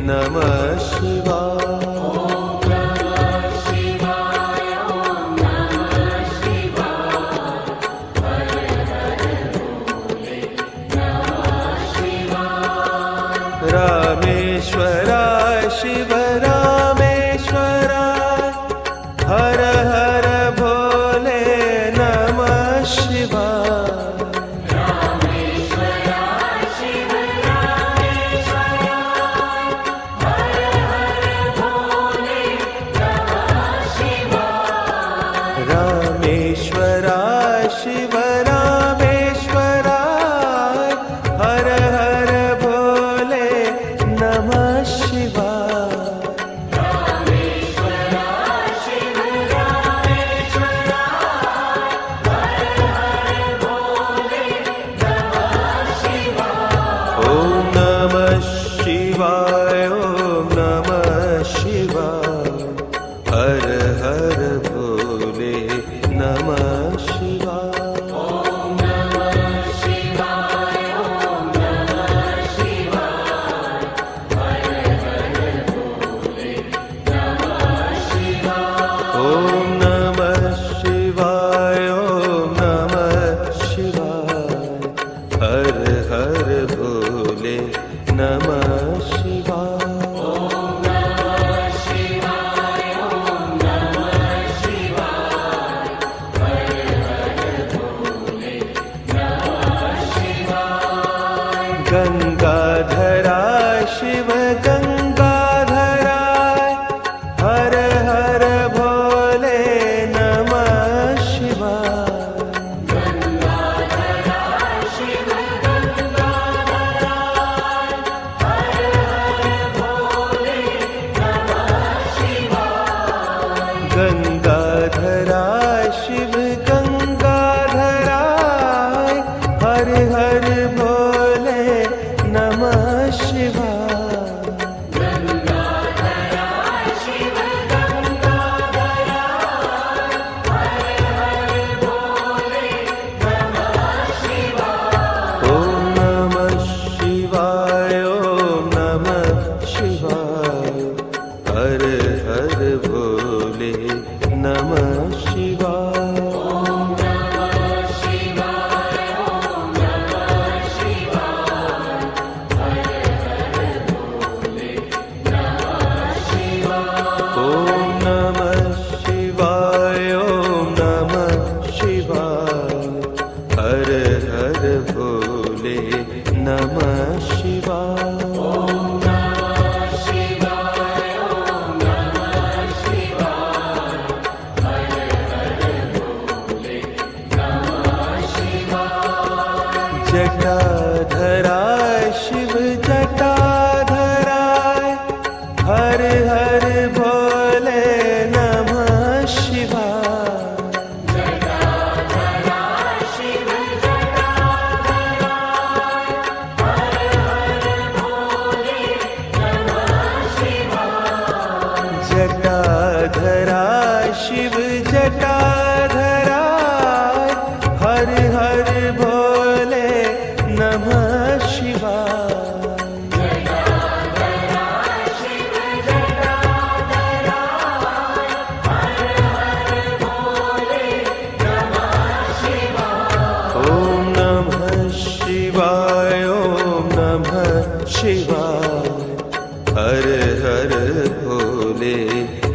नमः शिवाय। रामेश्वराय शिव रामेश्वराय, हर हर भोले नमः शिवाय। रामेश्वराय शिव रामेश्वराय, हर हर भोले नमः शिवाय। रामेश्वराय शिव रामेश्वराय, हर हर भोले नमः शिवाय। रामेश्वराय शिव रामेश्वराय, हर हर भोले नमः शिवाय। ओम नमः शिवाय, ओम नमः शिवाय, हर हर भोले नमः शिवाय। ओम नमः शिवाय, ओम नमः शिवाय, हर हर भोले नमः शिवाय। ओम नमः शिवाय, ओम नमः शिवाय, हर हर भोले नमः शिवाय। ओम नमः शिवाय, ओम नमः शिवाय, हर हर भोले नमः शिवाय। गंगाधराय शिव गंगाधराय, हर हर भोले नमः शिवाय। गंगाधराय शिव गंगाधराय, हर हर भोले नमः शिवाय। गंगाधराय शिव गंगाधराय, हर हर भोले नमः शिवाय। गंगाधराय शिव गंगाधराय, हर हर भोले नमः शिवाय। ओम नमः शिवाय, ओम नमः शिवाय, हर हर भोले नमः शिवाय। ओम नमः शिवाय, ओम नमः शिवाय, हर हर भोले नमः शिवाय। ओम नमः शिवाय, ओम नमः शिवाय, हर हर भोले नमः शिवाय। ओम नमः शिवाय, ओम नमः शिवाय, हर हर भोले नमः शिवाय। जटाधराय शिव जटाधराय, हर हर भोले नमः शिवाय। जटाधराय शिव जटाधराय, हर हर भोले नमः शिवाय। जटाधराय शिव जटाधराय, हर हर भोले नमः शिवाय। जटाधराय शिव जटाधराय, हर हर भोले नमः शिवाय। ओम नमः शिवाय, ओम नमः शिवाय, हर हर भोले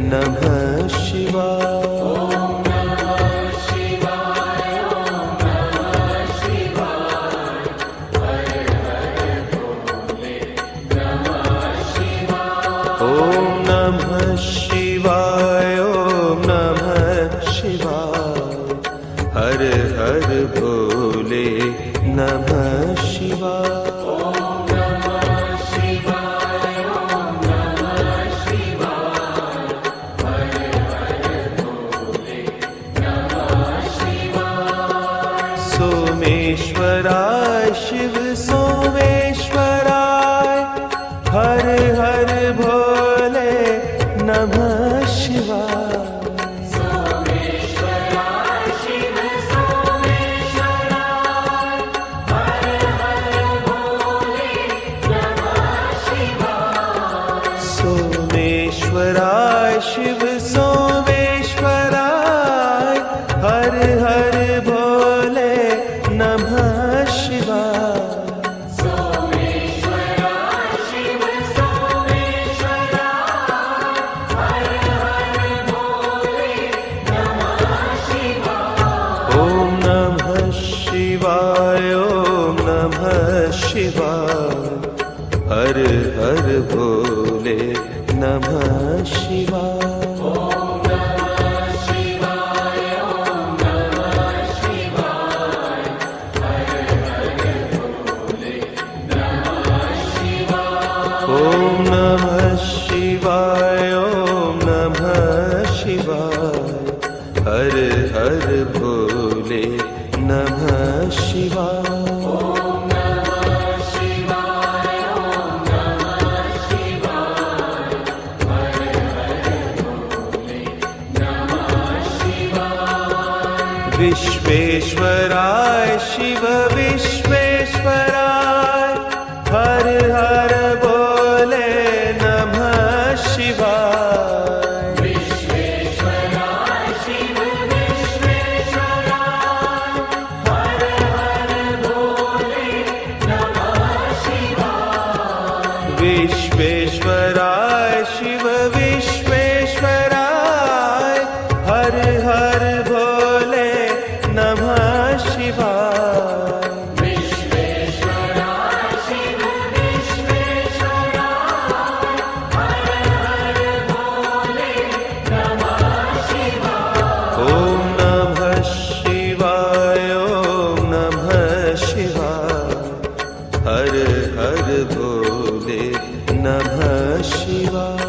नमः शिवाय। ओम नमः शिवाय, ओम नमः शिवाय, हर हर भोले नमः शिवाय। ओम नमः शिवाय, ओम नमः शिवाय, हर हर भोले नमः शिवाय। ओम नमः शिवाय, ओम नमः विश्वेश्वराय शिव सोमेश्वराय हर हर भोले नमः शिवाय। ओम नमः शिवाय ओम नमः शिवाय हर हर भोले नमः शिवाय। ओम नमः शिवाय ओम नमः शिवाय हर हर भोले नमः शिवाय। विश्वेश्वराय शिव विश्वेश्वराय हर हर भोले नमः शिवाय। विश्वेश्वराय शिव विश्वेश्वराय हर हर भोले नमः शिवाय। विश्वेश्वराय शिव विश्वेश्वराय हर हर भोले नमः शिवाय। विश्वेश्वराय शिव विश्वेश्वराय हर हर भोले नमः शिवाय। ओम नमः शिवाय ओम नमः शिवाय हर हर भोले नमः शिवाय।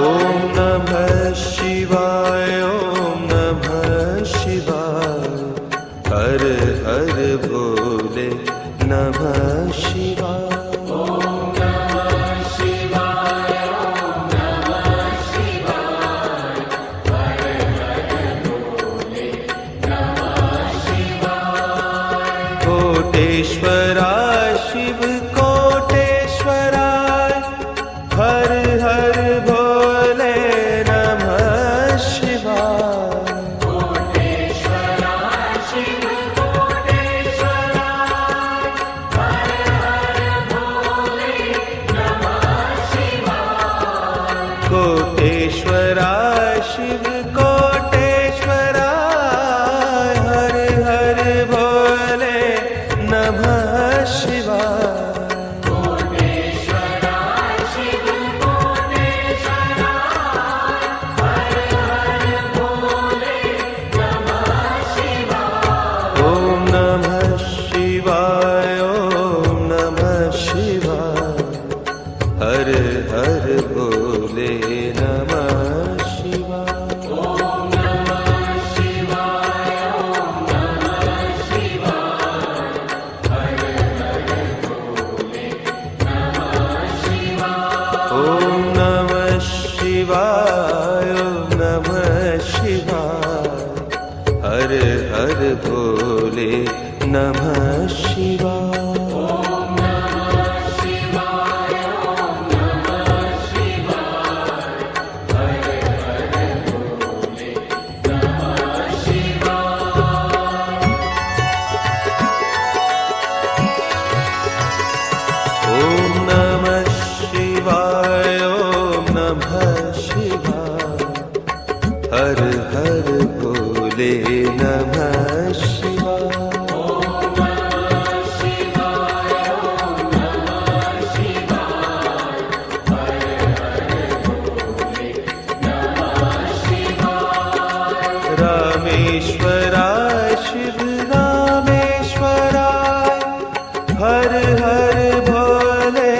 ओम नमः शिवाय ओम नमः शिवाय हर हर भोले नमः शिवाय। कोटेश्वराय शिव कोटेश्वराय हर हर भोले नमः शिवाय। कोटेश्वराय शिव कोटेश्वराय हर हर भोले नमः शिवाय। कोटेश्वराय शिव कोटेश्वराय हर हर भोले नमः शिवाय। कोटेश्वराय शिव कोटेश्वराय हर हर भोले नमः शिवाय। ओम नमः शिवाय ओम नमः शिवाय हर हर भोले नमः शिवाय। ओम नमः शिवाय ओम नमः शिवाय हर हर भोले नमः शिवाय। ओम नमः शिवाय ओम नमः शिवाय हर हर भोले नमः शिवाय। ओम नमः शिवाय ओम नमः शिवाय हर हर भोले नमः शिवाय। ओम नमः शिवाय ओम नमः शिवाय हर हर भोले नमः शिवाय। ओम नमः शिवाय ओम नमः शिवाय हर हर भोले नमः शिवाय। रामेश्वराय शिव रामेश्वराय हर हर भोले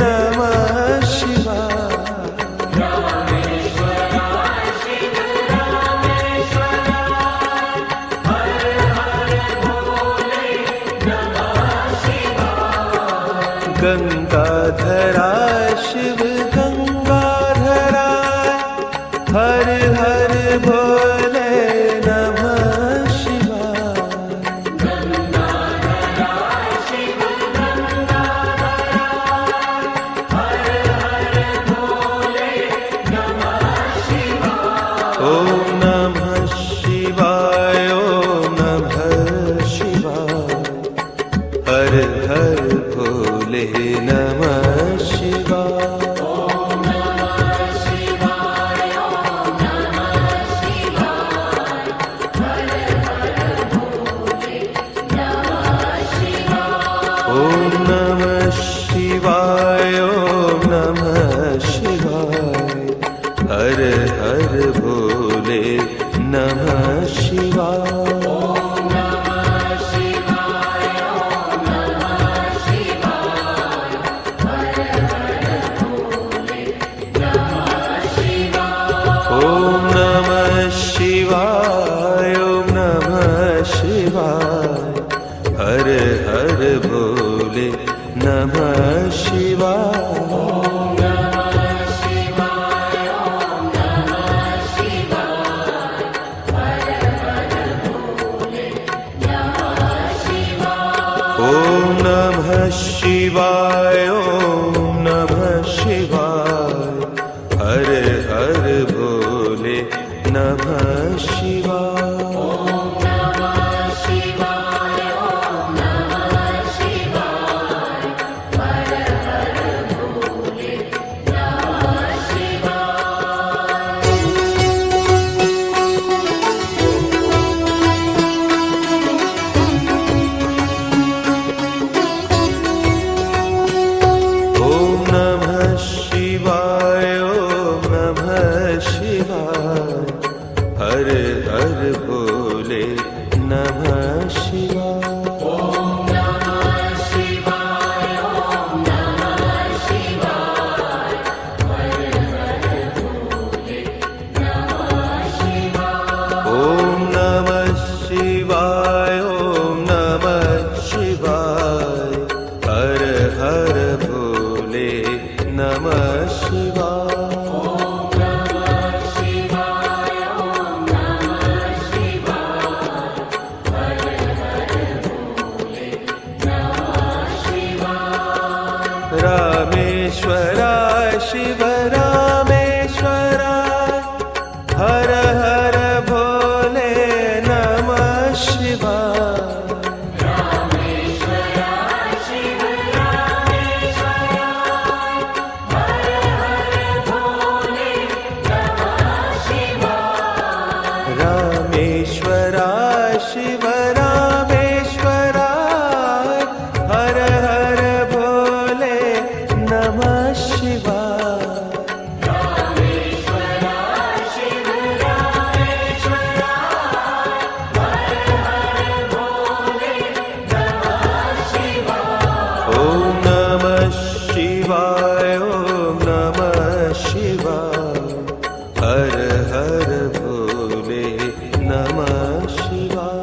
नमः शिवाय। रामेश्वराय शिव रामेश्वराय हर हर भोले नमः शिवाय। गंगाधराय शिव गंगाधराय हर हर भोले नमः हर भोले नमः शिवाय। ओम नमः शिवाय, ओम नमः शिवाय, हर हर भोले नमः शिवाय। ओम नमः शिवाय, ओम नमः शिवाय, हर हर भोले नमः शिवाय। ओम नमः शिवाय, ओम नमः शिवाय, हर हर भोले नमः शिवाय। ओम नमः शिवाय, ओम नमः शिवाय, हर हर भोले नमः शिवाय। रामेश्वराय शिव रामेश्वराय, हर हर भोले नमः शिवाय। रामेश्वराय शिव रामेश्वराय, हर हर भोले नमः शिवाय। ओम नमः शिवाय, ओम नमः शिवाय, हर हर भोले नमः शिवाय।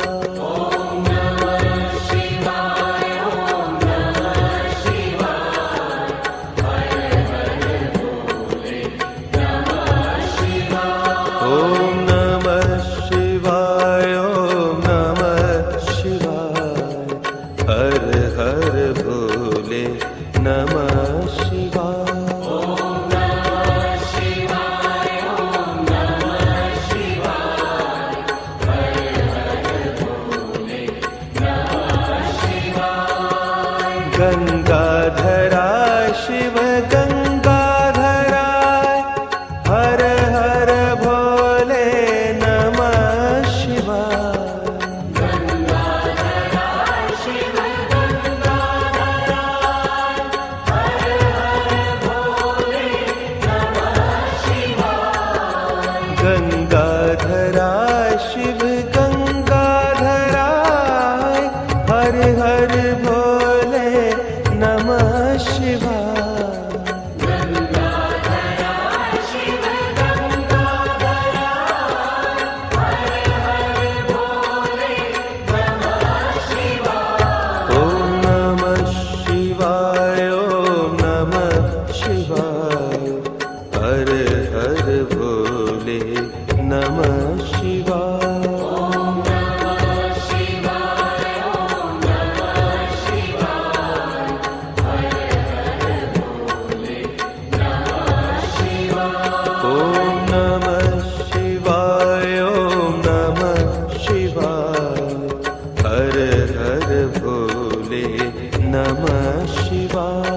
ओम नमः शिवाय, ओम नमः शिवाय, हर हर भोले नमः शिवाय। गंगाधराय शिव गंगाधराय, हर हर भोले नमः शिवाय। गंगाधराय शिव गंगाधराय, हर हर भोले नमः शिवाय। ओम नमः शिवाय, ओम नमः शिवाय, हर हर भोले नमः शिवाय। ओम नमः शिवाय, ओम नमः शिवाय, हर हर भोले नमः शिवाय।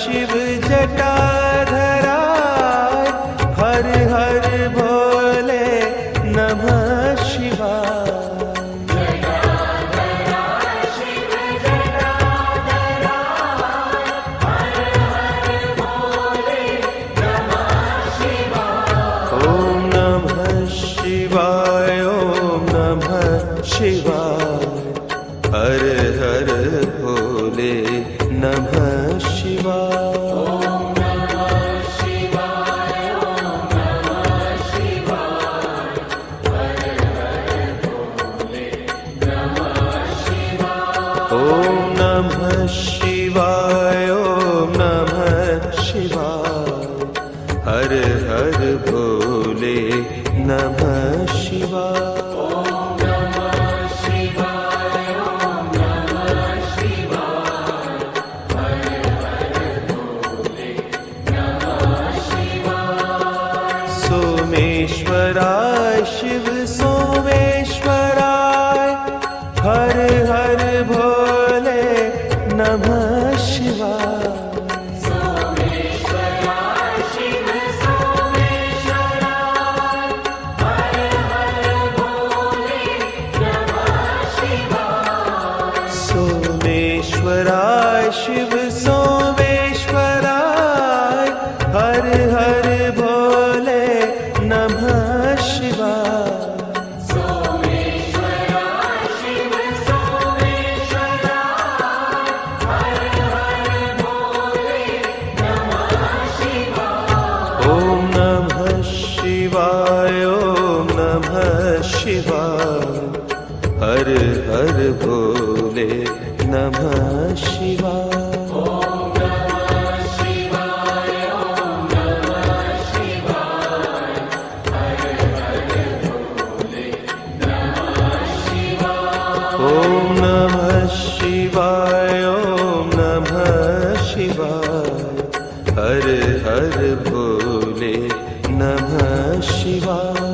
शिव जटाधराय हर हर भोले नमः शिवाय ओम नमः शिवाय ओम नमः शिवाय हर हर भोले नमः शिवाय ओम नमः शिवाय ओम नमः शिवाय हर हर भोले नमः शिवाय सोमेश्वराय शिव सोमेश्वराय हर हर भोले नमः शिवाय सोमेश्वराय शिव सोमेश्वराय हर हर भोले नमः शिवाय ओम नमः शिवाय ओम नमः शिवाय हर हर भोले नमः शिवाय ओम नमः शिवाय ओम नमः शिवाय हर हर भोले नमः शिवाय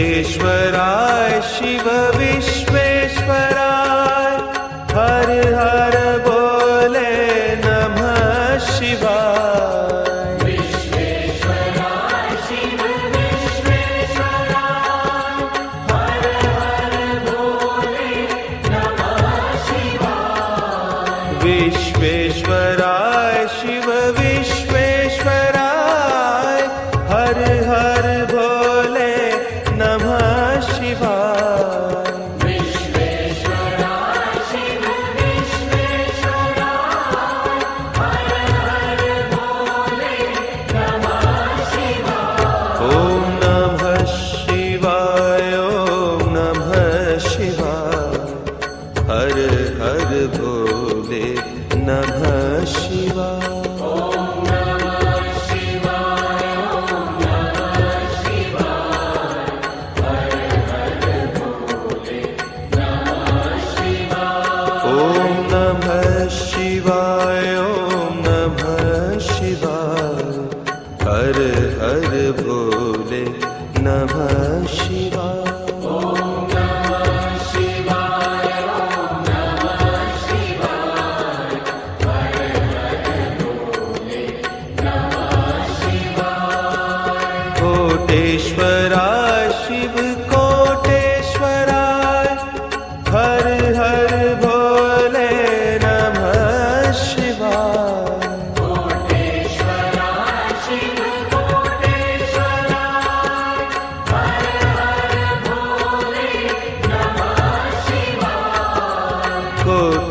विश्वेश्वराय शिव विश्वेश्वराय हर हर भोले नमः शिवाय विश्वेश्वराय शिव विश्वेश्वराय हर हर भोले नमः शिवाय ओम नमः शिवाय ओम नमः शिवाय हर हर भोले नमः शिवाय ओम नमः शिवाय ओम नमः शिवाय हर हर भोले नमः शिवाय कोटेश्वराय शिव कोटेश्वराय हर हर भोले नमः शिवाय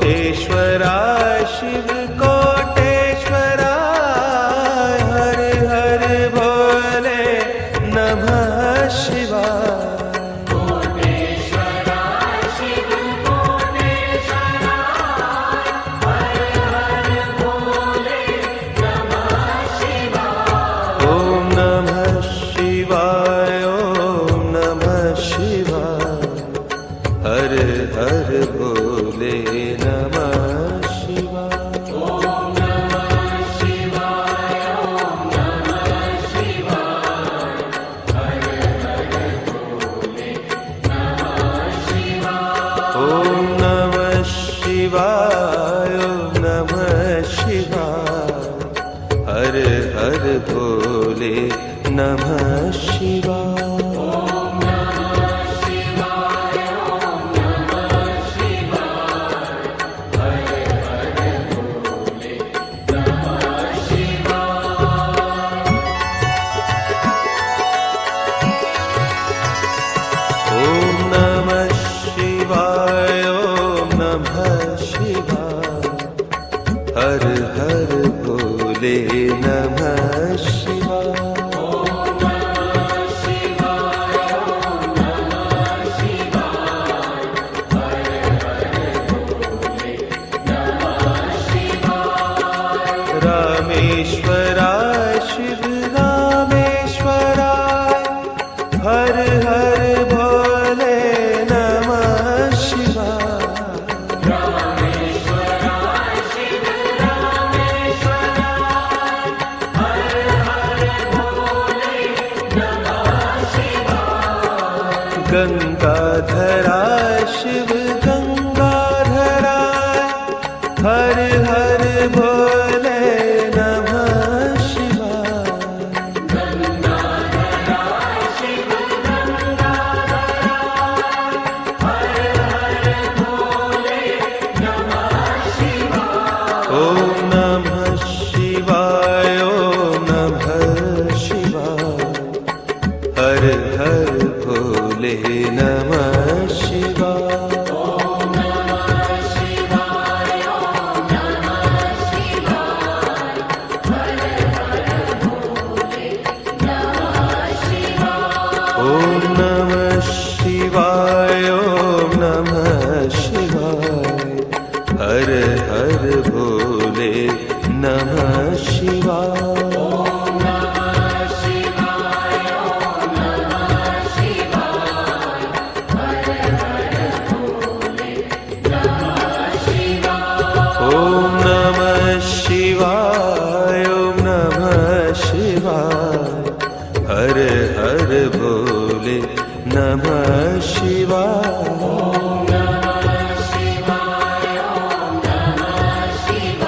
कोटेश्वराय शिव कोटेश्वराय हर हर भोले नमः भोले नमः शिवाय। हर हर भोले नमः शिवाय। रामेश्वराय शिव रामेश्वराय हर हर भोले नमः शिवाय। गंगाधराय शिव गंगाधराय हर हर भोले नमः शिवाय। गंगाधराय शिव गंगाधराय हर हर भोले नमः शिवाय। ओम नमः शिवाय ओम नमः शिवाय हर हर भोले नमः शिवाय। ओम नमः शिवाय ओम नमः शिवाय हर हर भोले नमः शिवाय। ओम नमः शिवाय ओम नमः शिवाय हर हर भोले नमः शिवाय। ओम नमः शिवाय ओम नमः शिवाय हर हर भोले नमः शिवाय। ओम नमः शिवाय ओम नमः शिवाय हर हर भोले नमः शिवाय। ओम नमः शिवाय ओम नमः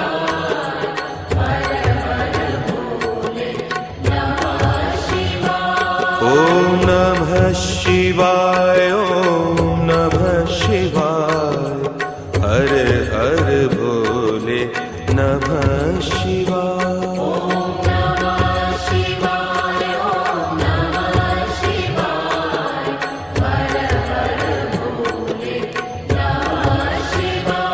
शिवाय हर हर भोले नमः शिवाय। ओम नमः शिवाय ओम नमः शिवाय हर हर भोले नमः शिवाय। ओम नमः शिवाय ओम नमः शिवाय हर हर भोले नमः शिवाय। ओम नमः शिवाय ओम नमः शिवाय हर हर भोले नमः शिवाय।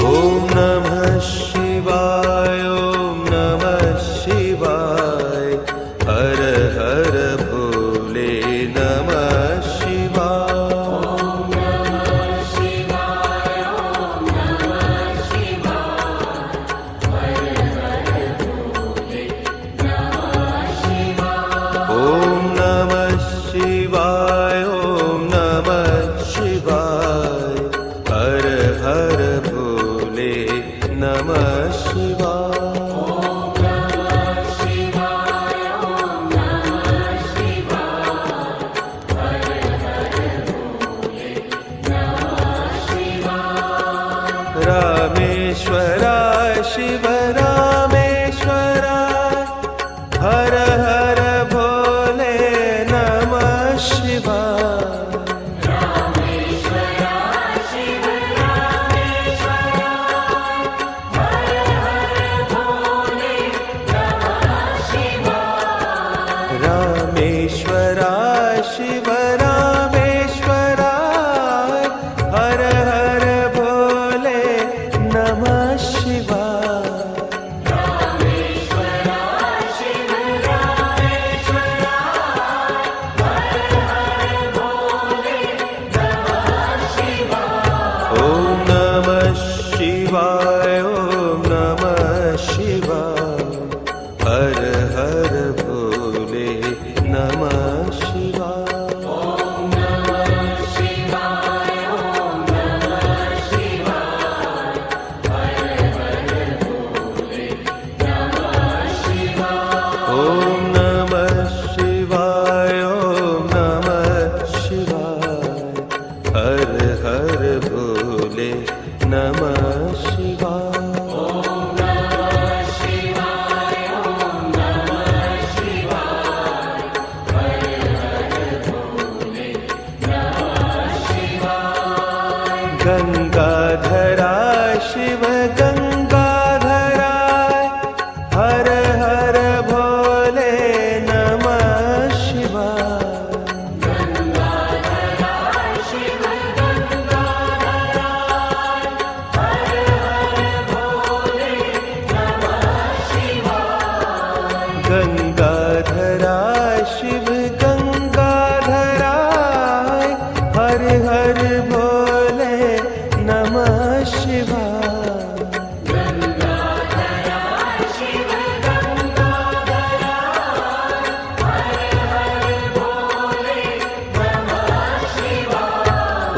ओम नमः शिवाय ओम नमः शिवाय हर हर भोले नमः शिवाय। ओम नमः शिवाय ओम नमः शिवाय हर हर भोले नमः शिवाय। ओम नमः शिवाय ओम नमः शिवाय हर हर भोले नमः शिवाय। रामेश्वराय शिव रामेश्वराय हर हर भोले नमः शिवाय। रामेश्वराय शिव रामेश्वराय हर हर भोले नमः शिवाय। रामेश्वराय शिव रामेश्वराय हर हर भोले नमः शिवाय। गंगाधरा शिव गंगाधराय हर हर भोले नमः शिवाय गंगाधरा शिव गंगाधराय हर हर भोले नमः शिवाय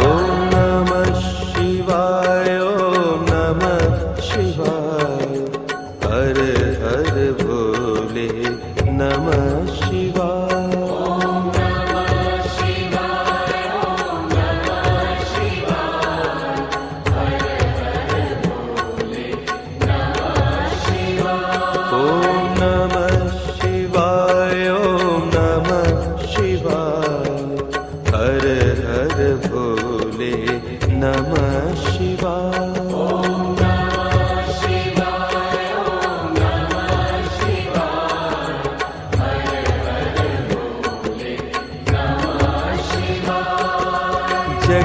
ओम नमः शिवाय ओम नमः शिवाय हर हर भोले नमः शिवाय ओम नमः शिवाय ओम नमः शिवाय हर हर भोले नमः शिवाय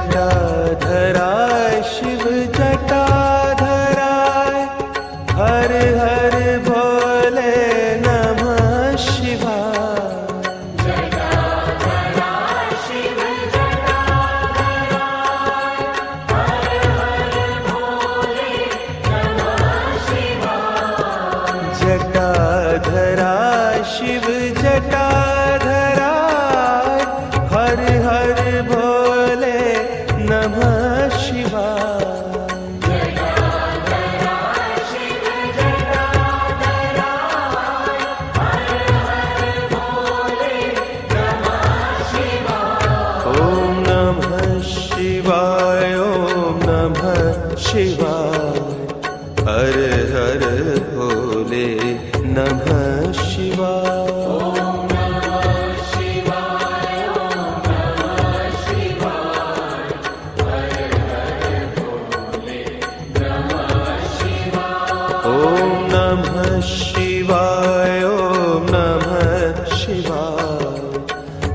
जटाधरा शिव जटाधराय हर हर भोले नमः शिवाय जटाधरा शिव जटाधराय हर हर भोले नमः शिवाय ओम नमः शिवाय ओम नमः शिवाय हर हर भोले नमः शिवाय ओम नमः शिवाय ओम नमः शिवाय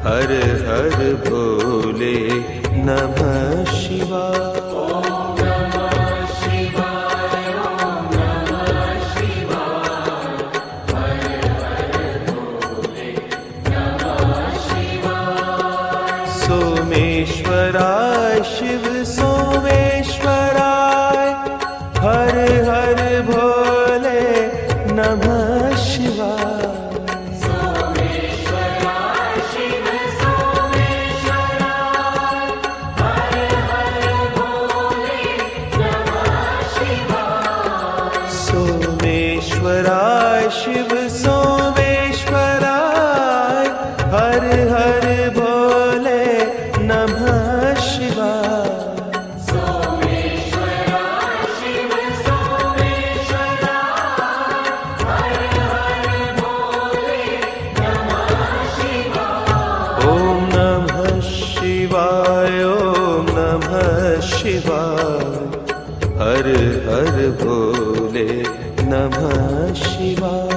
हर हर भोले नमः शिवाय सोमेश्वराय शिव सोमेश्वराय हर हर भोले नमः शिवाय सोमेश्वराय शिव सोमेश्वराय हर हर भोले नमः शिवाय ओम नमः शिवाय ओम नमः शिवाय हर हर भोले नमः शिवाय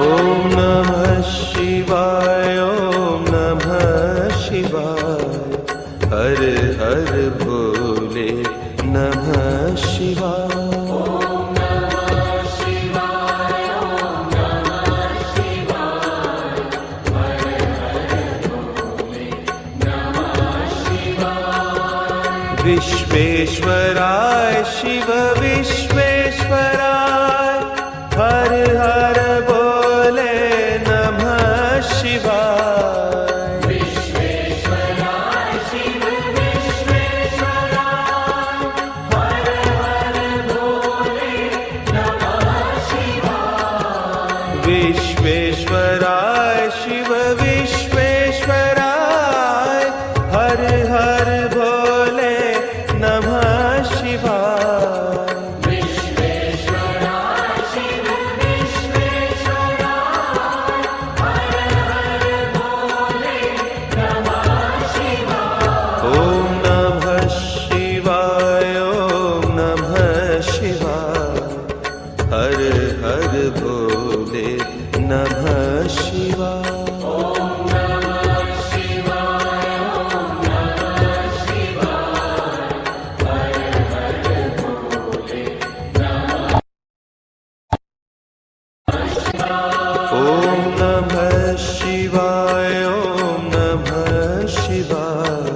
ओम नमः शिवाय ओम नमः शिवाय हर हर भोले नमः शिवाय विश्वेश्वराय शिव विश्वेश्वराय हर हर भोले नमः शिवाय विश्वेश्वराय शिव विश्वेश्वराय हर हर भोले नमः शिवाय नमः शिवाय। ॐ नमः शिवाय, ॐ नमः शिवाय,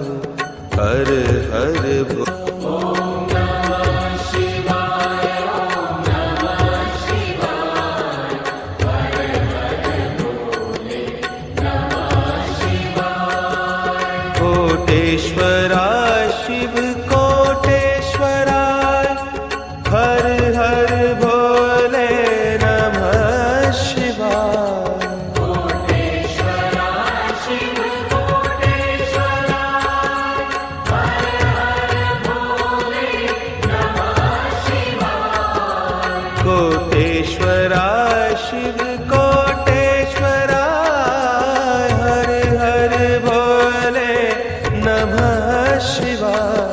हर हर भोले। कोटेश्वराय शिव कोटेश्वराय, हर हर भोले नमः शिवाय। कोटेश्वराय शिव कोटेश्वराय, हर हर भोले नमः शिवाय।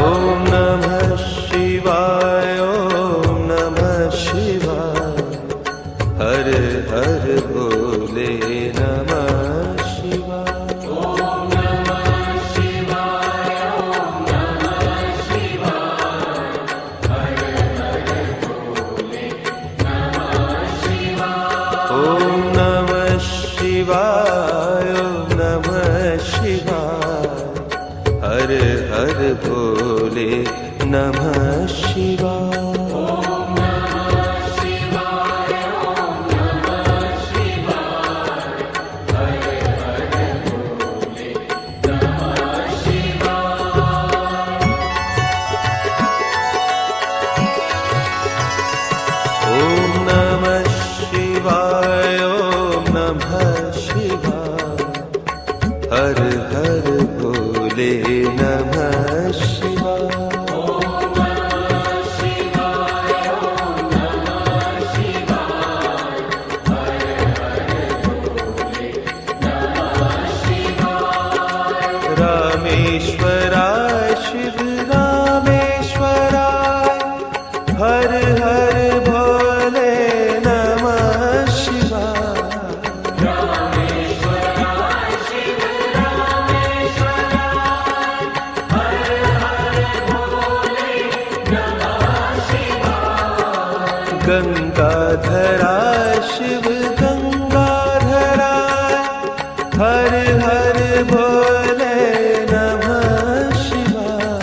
ॐ नमः शिवाय, ॐ नमः शिवाय, हर हर भोले नमः शिवाय। ॐ नमः शिवाय, ॐ नमः शिवाय, हर हर भोले नमः शिवाय। ॐ नमः शिवाय, ॐ नमः शिवाय, हर हर भोले नमः शिवाय। रामेश्वराय शिव रामेश्वराय, हर हर भोले नमः शिवाय। गंगाधराय शिव गंगाधराय, हर हर भोले नमः शिवाय।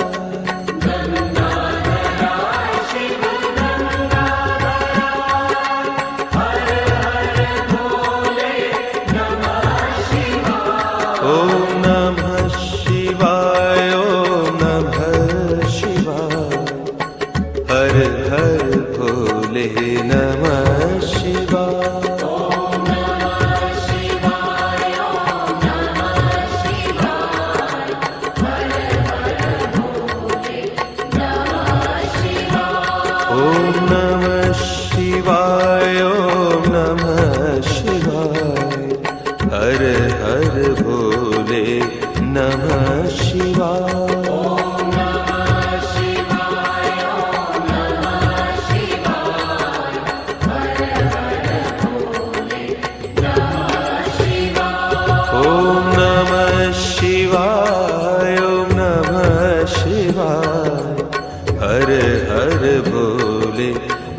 ॐ नमः शिवाय, ॐ नमः शिवाय, हर हर भोले नमः शिवाय। ॐ नमः शिवाय, ॐ नमः शिवाय, हर हर भोले नमः शिवाय। ॐ नमः शिवाय, ॐ नमः शिवाय, हर हर भोले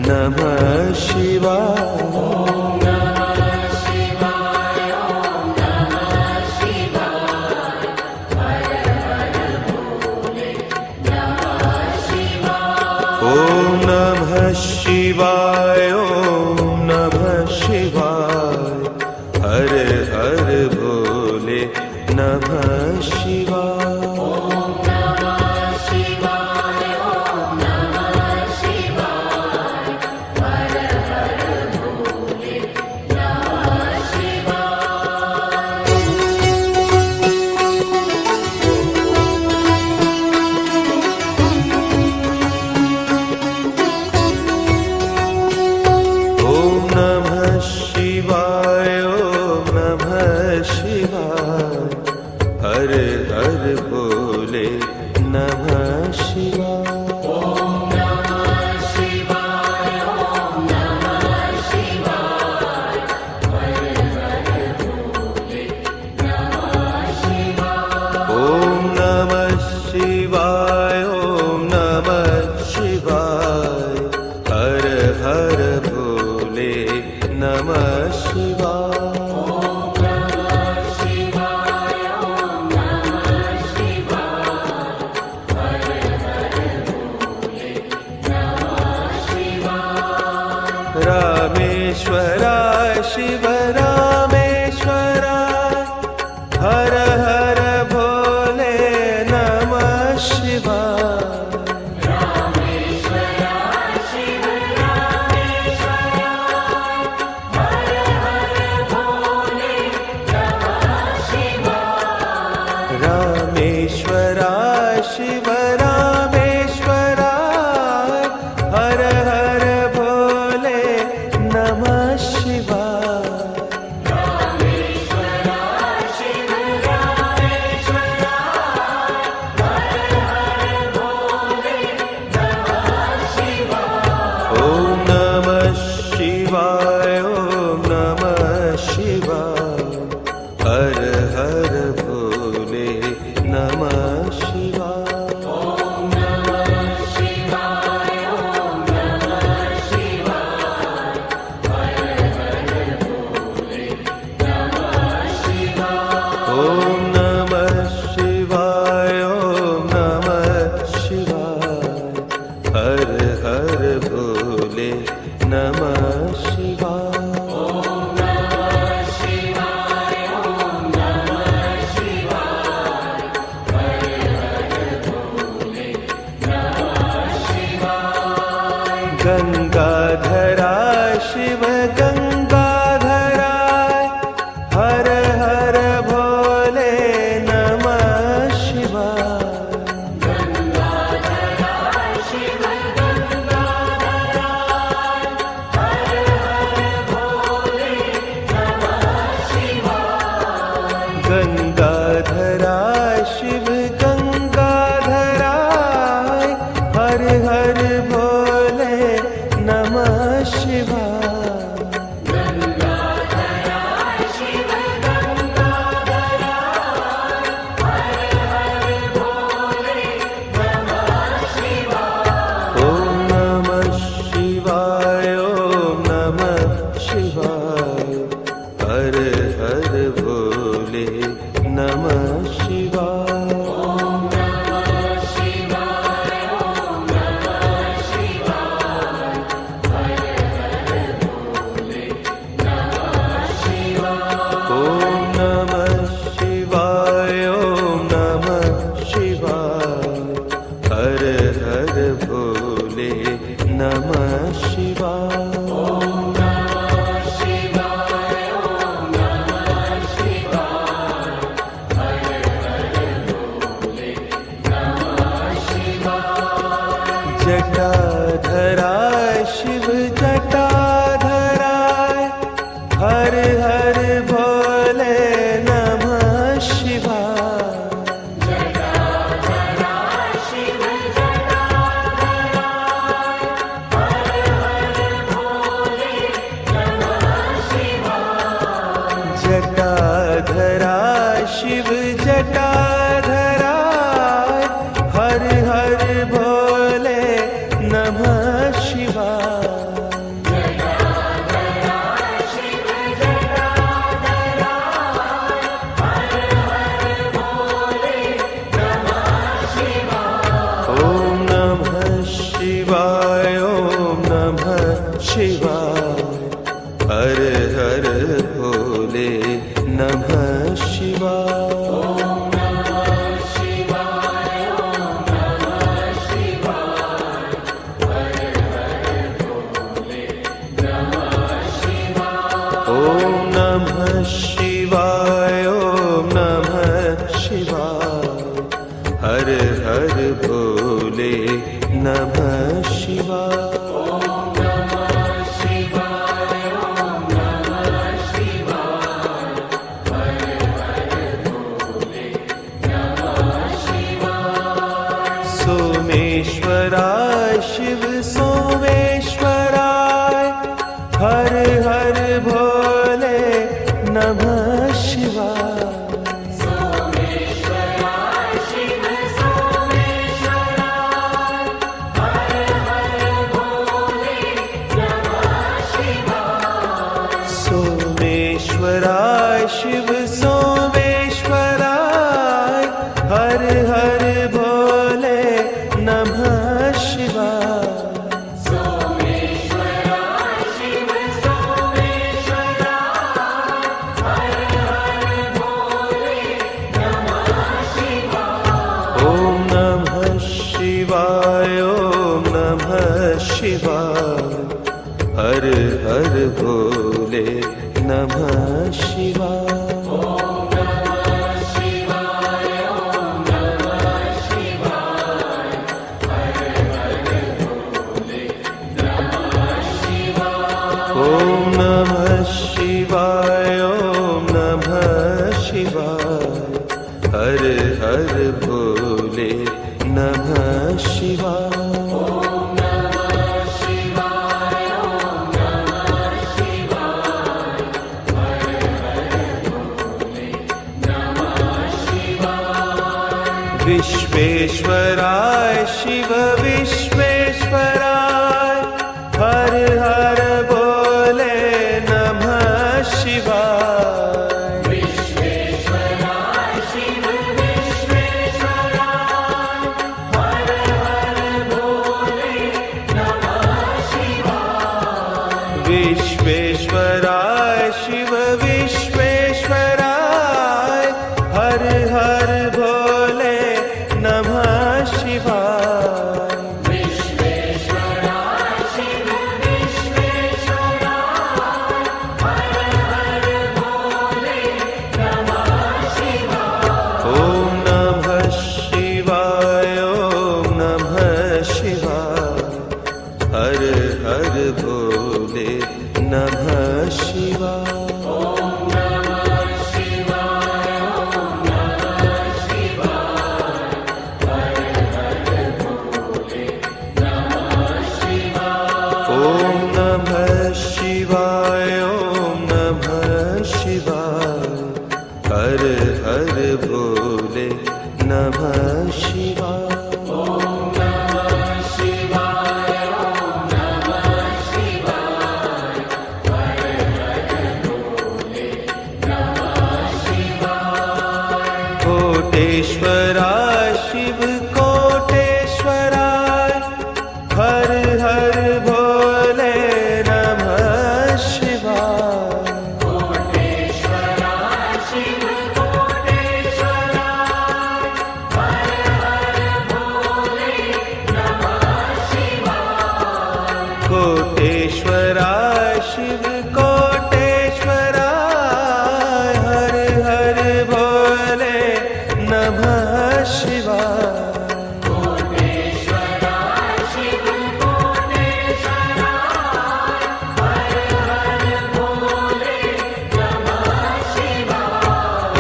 नमः शिवाय। ॐ नमः शिवाय, ॐ नमः शिवाय, हर हर भोले नमः शिवाय। शिवाय रामेश्वराय शिव रामेश्वराय हर हर भोले नमः शिवाय रामेश्वराय शिव रामेश्वराय हर हर भोले नमः शिवाय ॐ नमः शिवाय ॐ नमः शिवाय हर हर भोले नमः शिवाय ॐ नमः शिवाय ॐ नमः शिवाय हर हर भोले नमः शिवाय गंगाधराय शिव गंगाधराय हर हर भोले नमः शिवाय गंगाधराय शिव गंगाधराय हर हर भोले नमः शिवाय ॐ नमः शिवाय ॐ नमः शिवाय हर हर भोले नमः शिवाय ॐ नमः शिवाय ॐ नमः शिवाय हर हर भोले नमः शिवाय जटाधराय शिव जटाधराय हर हर भोले नमः शिवाय जटाधराय शिव जटाधराय हर हर भोले नमः शिवाय ॐ नमः शिवाय ॐ नमः शिवाय हर हर भोले नमः शिवाय ॐ नमः शिवाय ॐ नमः शिवाय हर हर भोले नमः शिवाय सोमेश्वराय शिव सोमेश्वराय हर हर भोले नमः शिवाय रामेश्वराय शिव सोमेश्वराय हर हर भोले नमः शिवाय सोमेश्वराय शिव सोमेश्वराय हर हर भोले नमः शिवाय ॐ नमः शिवाय ॐ नमः शिवाय हर हर भोले नमः शिवाय ॐ नमः शिवाय ॐ नमः शिवाय हर हर भोले नमः शिवाय विश्वेश्वराय शिव विश्वेश्वराय हर हर भोले नमः शिवाय विश्वेश्वराय शिव विश्वेश्वराय हर हर भोले नमः शिवाय विश्वेश्वराय शिव विश्वेश्वराय हर हर भोले नमः शिवाय विश्वेश्वराय शिव विश्वेश्वराय हर हर भोले नमः शिवाय ॐ नमः शिवाय ॐ नमः शिवाय हर हर भोले नमः शिवाय ॐ नमः शिवाय ॐ नमः शिवाय हर हर भोले नमः शिवाय कोटेश्वराय शिव कोटेश्वराय हर हर भोले नमः शिवाय कोटेश्वराय शिव कोटेश्वराय हर हर भोले नमः शिवाय कोटेश्वराय शिव कोटेश्वराय हर हर भोले नमः शिवाय कोटेश्वराय शिव कोटेश्वराय हर हर भोले नमः शिवाय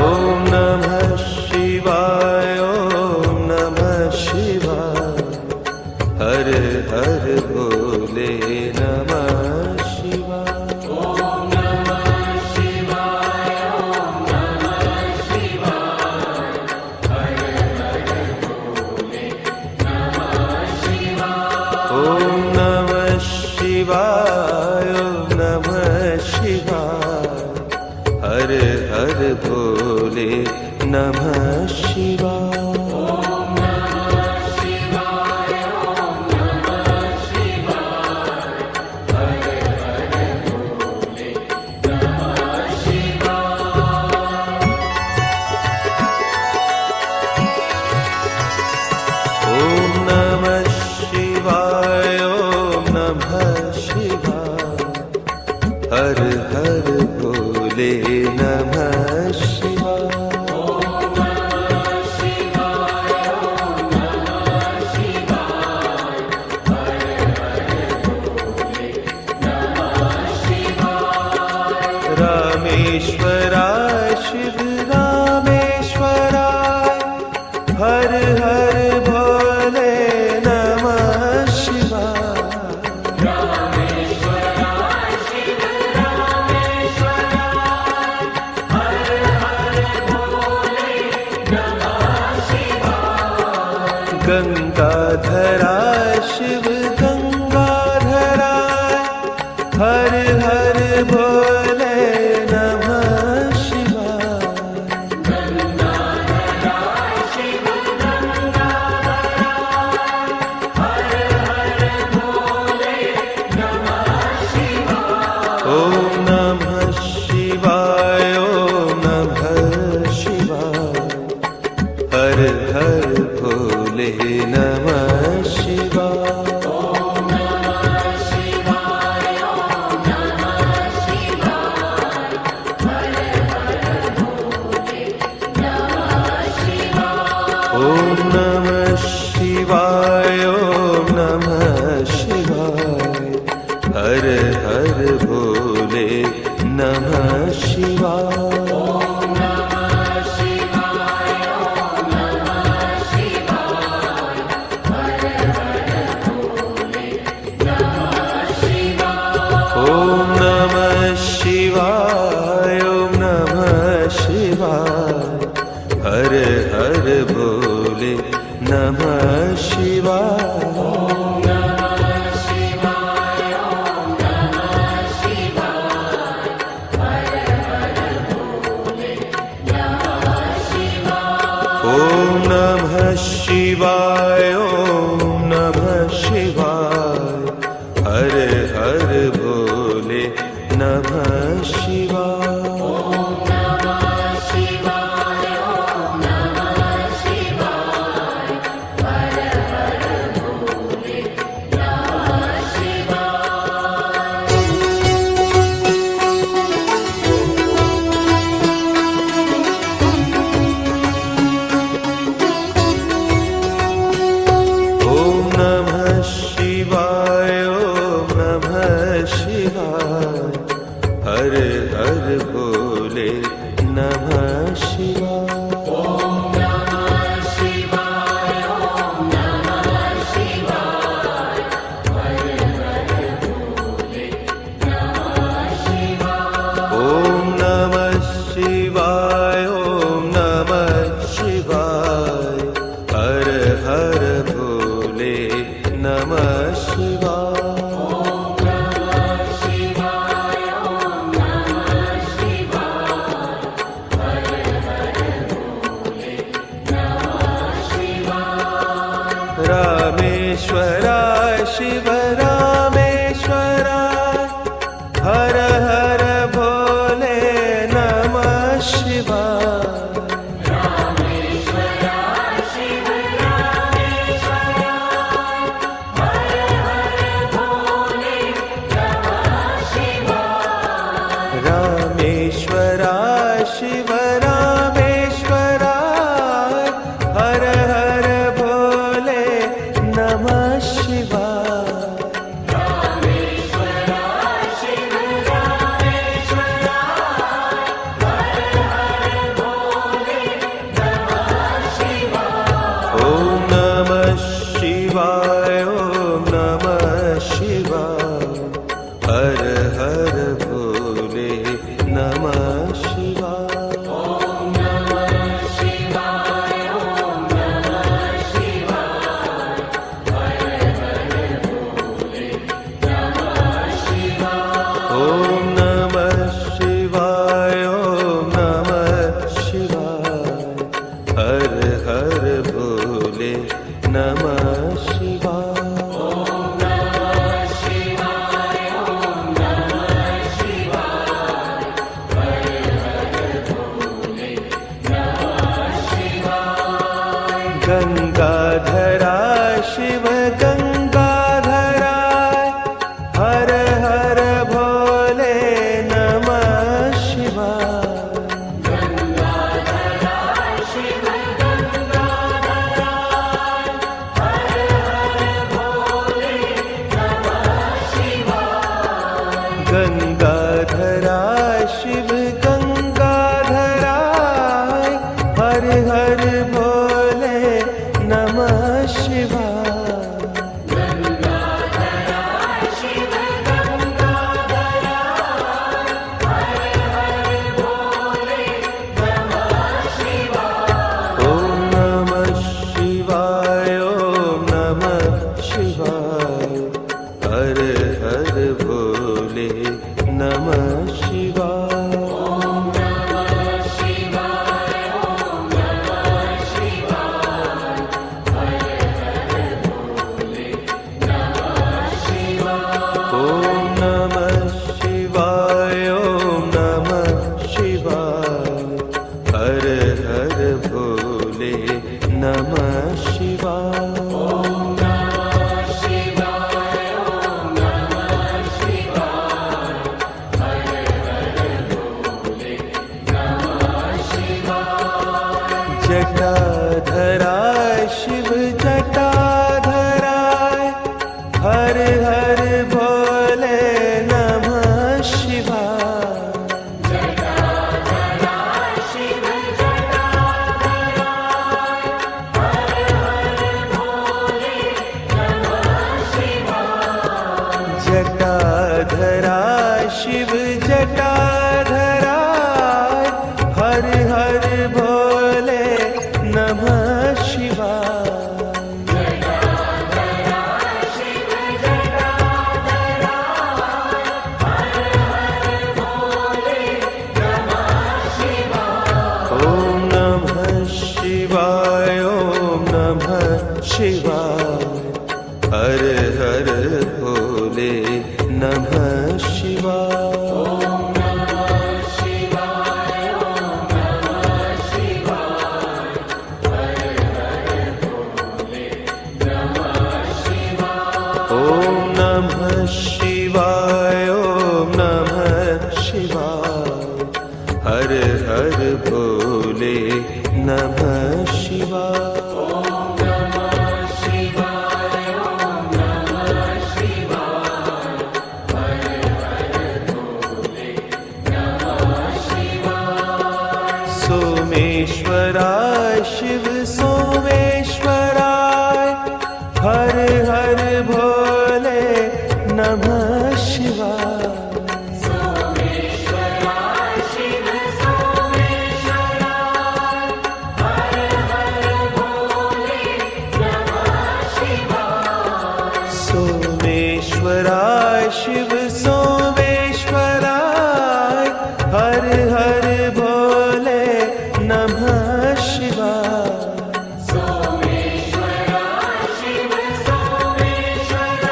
ॐ नमः शिवाय ॐ नमः शिवाय हर हर भोले नमः शिवाय ॐ नमः शिवाय ॐ नमः शिवाय हर हर भोले नमः शिवाय ॐ नमः शिवाय ॐ नमः शिवाय हर हर भोले नमः शिवाय रामेश्वराय शिव रामेश्वराय हर हर भोले नमः शिवाय रामेश्वराय शिव रामेश्वराय हर हर भोले नमः शिवाय गंगाधराय शिव गंगाधराय हर हर भोले नमः ॐ नमः शिवाय ॐ नमः शिवाय हर हर भोले नमः शिवाय ॐ नमः शिवाय ॐ नमः शिवाय हर हर भोले नमः शिवाय ॐ नमः शिवाय ॐ नमः शिवाय हर हर भोले नमः शिवाय ॐ नमः शिवाय ॐ नमः शिवाय हर हर भोले नमः शिवाय ॐ नमः शिवाय ॐ नमः शिवाय हर हर भोले नमः शिवाय रामेश्वराय शिव रामेश्वराय हर हर भोले नमः शिवाय रामेश्वराय शिव रामेश्वराय हर हर भोले नमः शिवाय ॐ नमः शिवाय ॐ नमः शिवाय हर हर भोले नमः शिवाय ॐ नमः शिवाय ॐ नमः शिवाय हर हर भोले नमः शिवाय गंगाधराय शिव गंगाधराय हर हर भोले नमः शिवाय गंगाधराय शिव गंगाधराय हर हर भोले नमः शिवाय ॐ नमः शिवाय ॐ नमः शिवाय हर हर भोले नमः शिवाय ॐ नमः शिवाय ॐ नमः शिवाय हर हर भोले नमः शिवाय जटाधरा शिवाय हर हर भोले नमः शिवाय। ओम नमः शिवाय ओम नमः शिवाय हर हर भोले नमः शिवाय। सोमेश्वराय शिव सोमेश्वराय हर हर भोले नमः शिवाय। सोमेश्वराय शिव सोमेश्वराय हर हर भोले नमः शिवाय। सोमेश्वराय शिव सोमेश्वराय हर हर भोले नमः शिवाय। सोमेश्वराय शिव सोमेश्वराय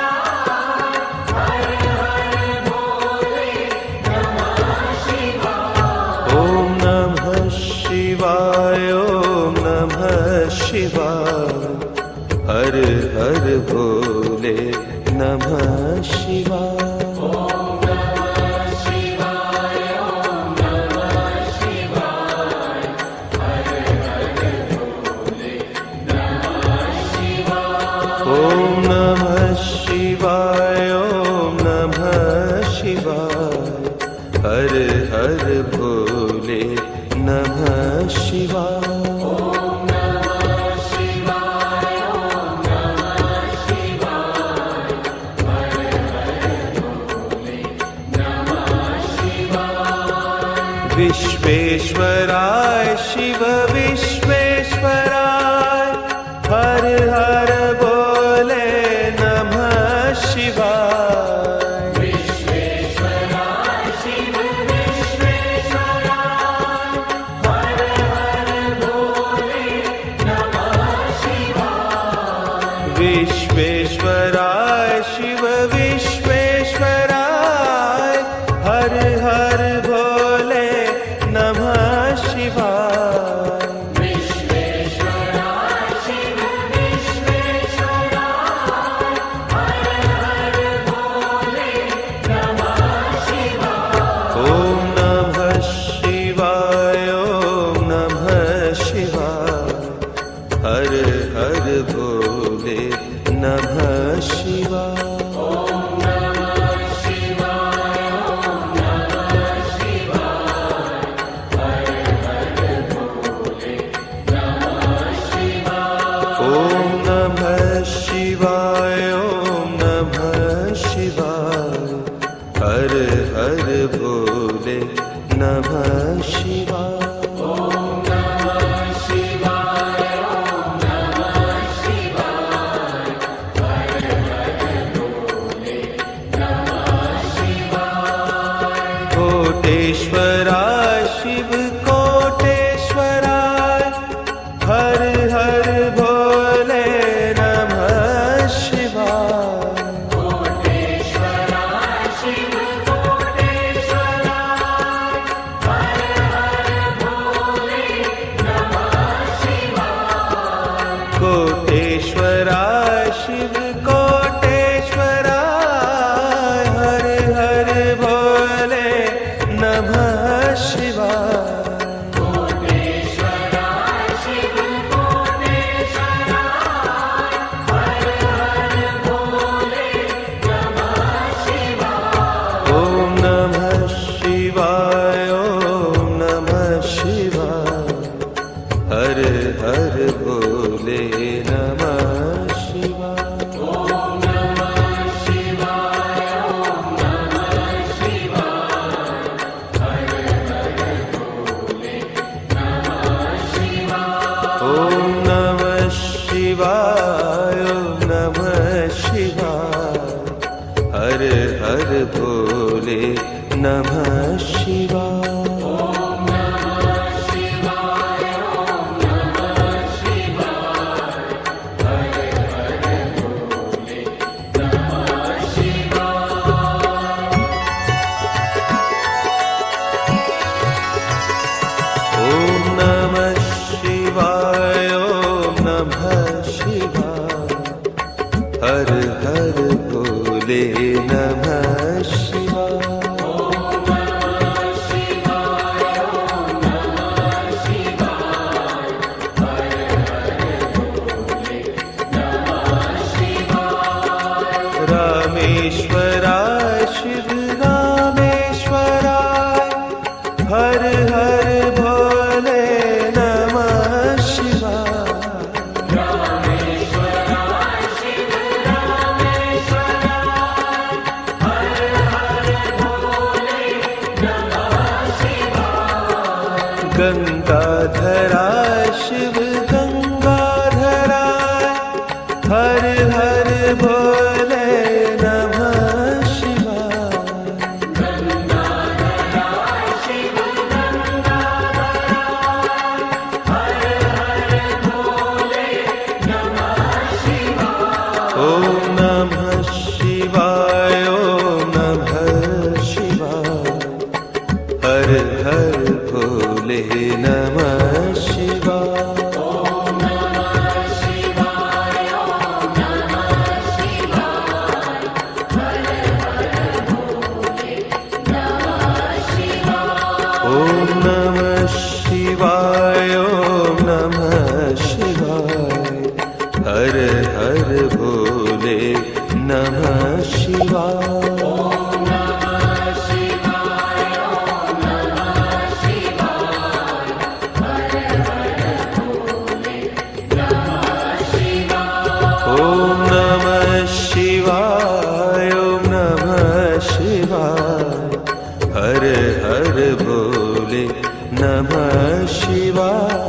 हर हर भोले नमः शिवाय। ओम नमः शिवाय ओम नमः शिवाय हर हर भोले नमः शिवाय। ओम नमः शिवाय ओम नमः शिवाय हर हर भोले नमः शिवाय। विश्वेश्वराय शिव विश्वेश्वराय हर हर भोले नमः शिवाय। विश्वेश्वराय शिव विश्वेश्वराय हर हर भोले नमः शिवाय। विश्वेश्वराय शिव विश्वेश्वराय हर हर भोले नमः शिवाय। विश्वेश्वराय शिव विश्वेश्वराय हर हर भोले नमः शिवाय। ओम नमः शिवाय ओम नमः शिवाय हर हर भोले नमः शिवाय। ओम नमः शिवाय ओम नमः शिवाय हर हर भोले नमः शिवाय। कोटेश्वराय शिव कोटेश्वराय हर हर भोले नमः शिवाय। कोटेश्वराय शिव कोटेश्वराय हर हर भोले नमः शिवाय। कोटेश्वराय शिव कोटेश्वराय हर हर भोले नमः शिवाय। कोटेश्वराय शिव कोटेश्वराय हर हर भोले नमः शिवाय। ओम नमः शिवाय ओम नमः शिवाय हर हर भोले नमः शिवाय। ओम नमः शिवाय ओम नमः शिवाय हर हर भोले नमः शिवाय। ओम नमः शिवाय ओम नमः शिवाय हर हर भोले नमः शिवाय। ओम नमः शिवाय ओम नमः शिवाय हर गंगाधरा शिव गंगाधरा हर हर भोले नमः शिवाय ओम नमः शिवाय ओम नमः शिवाय हर हर भोले नमः शिवाय ओम नमः शिवाय ओम नमः शिवाय हर हर भोले नमः शिवाय ओम नमः शिवाय ओम नमः शिवाय हर हर भोले नमः शिवाय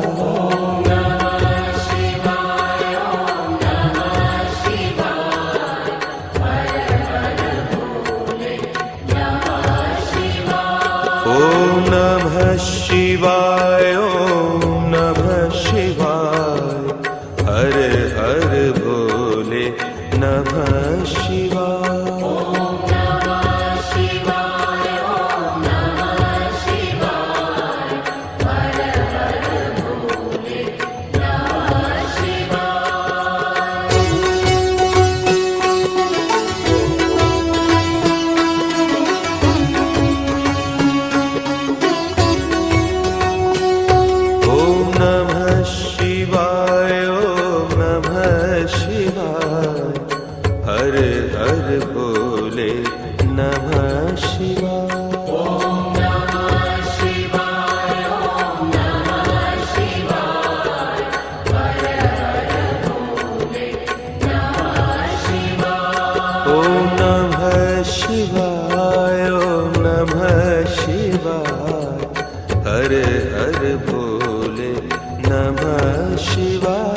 ओम नमः शिवाय ओम नमः शिवाय हर हर भोले नमः शिवाय ओम नमः शिवाय ओम नमः शिवाय हर हर भोले नमः शिवाय ओम नमः शिवाय ओम नमः शिवाय हर हर भोले नमः शिवाय